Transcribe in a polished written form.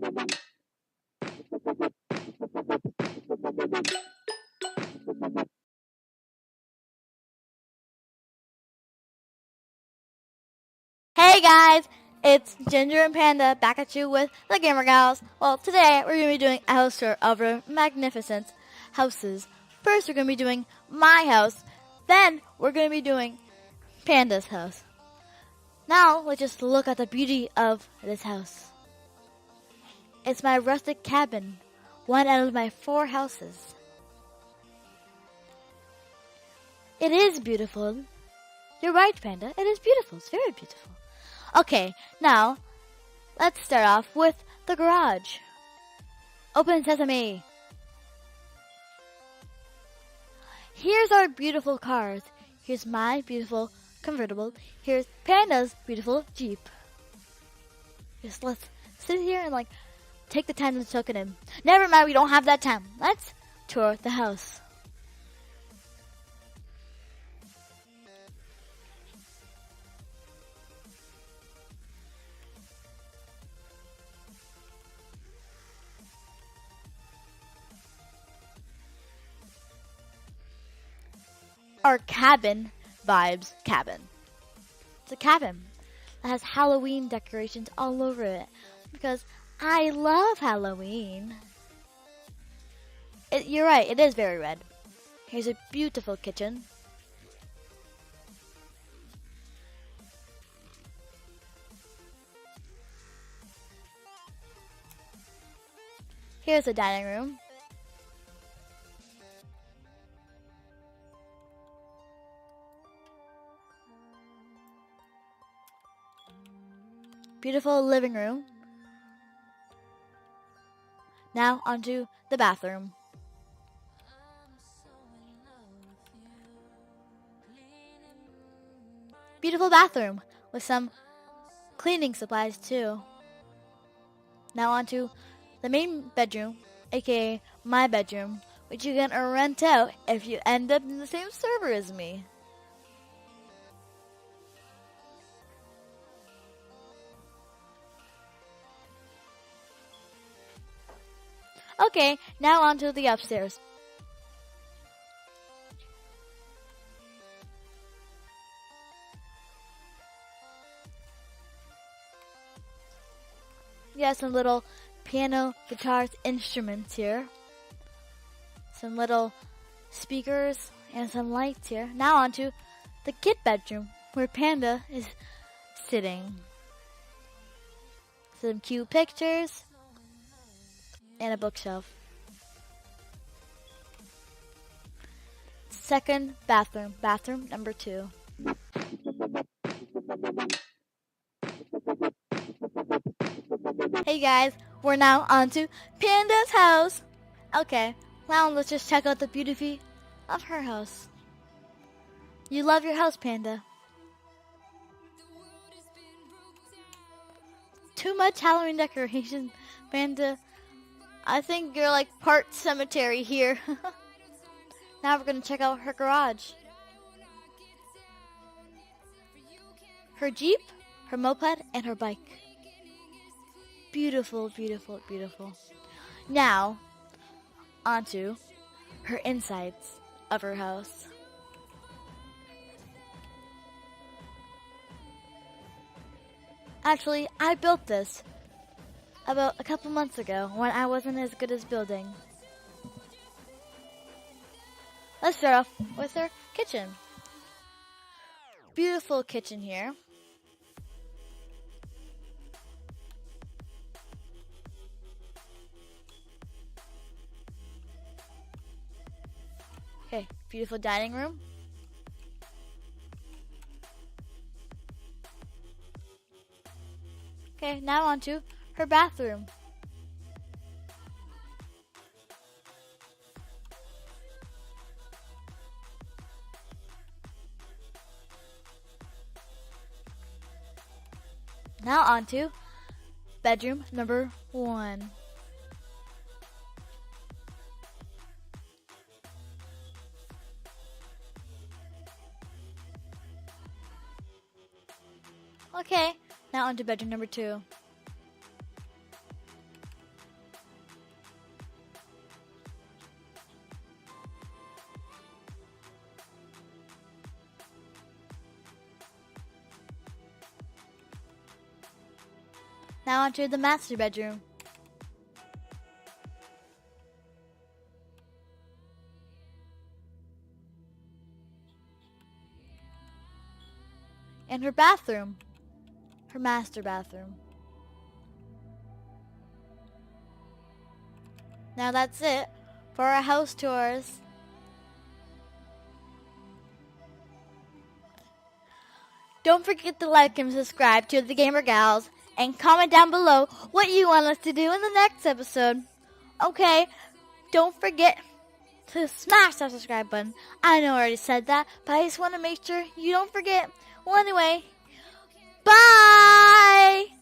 Hey guys, it's Ginger and Panda back at you with the Gamer Gals. Well, today we're going to be doing a house tour of our magnificent houses. First, we're going to be doing my house. Then, we're going to be doing Panda's house. Now, let's just look at the beauty of this house. It's my rustic cabin, one out of my 4 houses. It is beautiful. You're right, Panda. It is beautiful. It's very beautiful. Okay, now, let's start off with the garage. Open sesame. Here's our beautiful cars. Here's my beautiful convertible. Here's Panda's beautiful Jeep. Just let's sit here and take the time to soak it in. Never mind, we don't have that time. Let's tour the house. Our cabin vibes cabin. It's a cabin that has Halloween decorations all over it because I love Halloween. You're right, it is very red. Here's a beautiful kitchen. Here's a dining room. Beautiful living room. Now onto the bathroom. Beautiful bathroom with some cleaning supplies too. Now onto the main bedroom, aka my bedroom, which you can rent out if you end up in the same server as me. Okay, now on to the upstairs. We have some little piano, guitars, instruments here. Some little speakers and some lights here. Now on to the kid bedroom where Panda is sitting. Some cute pictures. And a bookshelf. Second bathroom, bathroom number 2. Hey guys, we're now on to Panda's house. Okay, now let's just check out the beauty of her house. You love your house, Panda. Too much Halloween decoration, Panda. I think you're part cemetery here. Now we're going to check out her garage. Her Jeep, her moped, and her bike. Beautiful, beautiful, beautiful. Now, onto her insides of her house. Actually, I built this about a couple months ago when I wasn't as good as building. Let's start off with our kitchen. Beautiful kitchen here. Okay, beautiful dining room. Okay, now on to her bathroom. Now on to bedroom number 1. Okay, now on to bedroom number 2. Now onto the master bedroom. And her bathroom. Her master bathroom. Now that's it for our house tours. Don't forget to like and subscribe to the Gamer Gals and comment down below what you want us to do in the next episode. Okay, don't forget to smash that subscribe button. I know I already said that, but I just want to make sure you don't forget. Well, anyway, bye!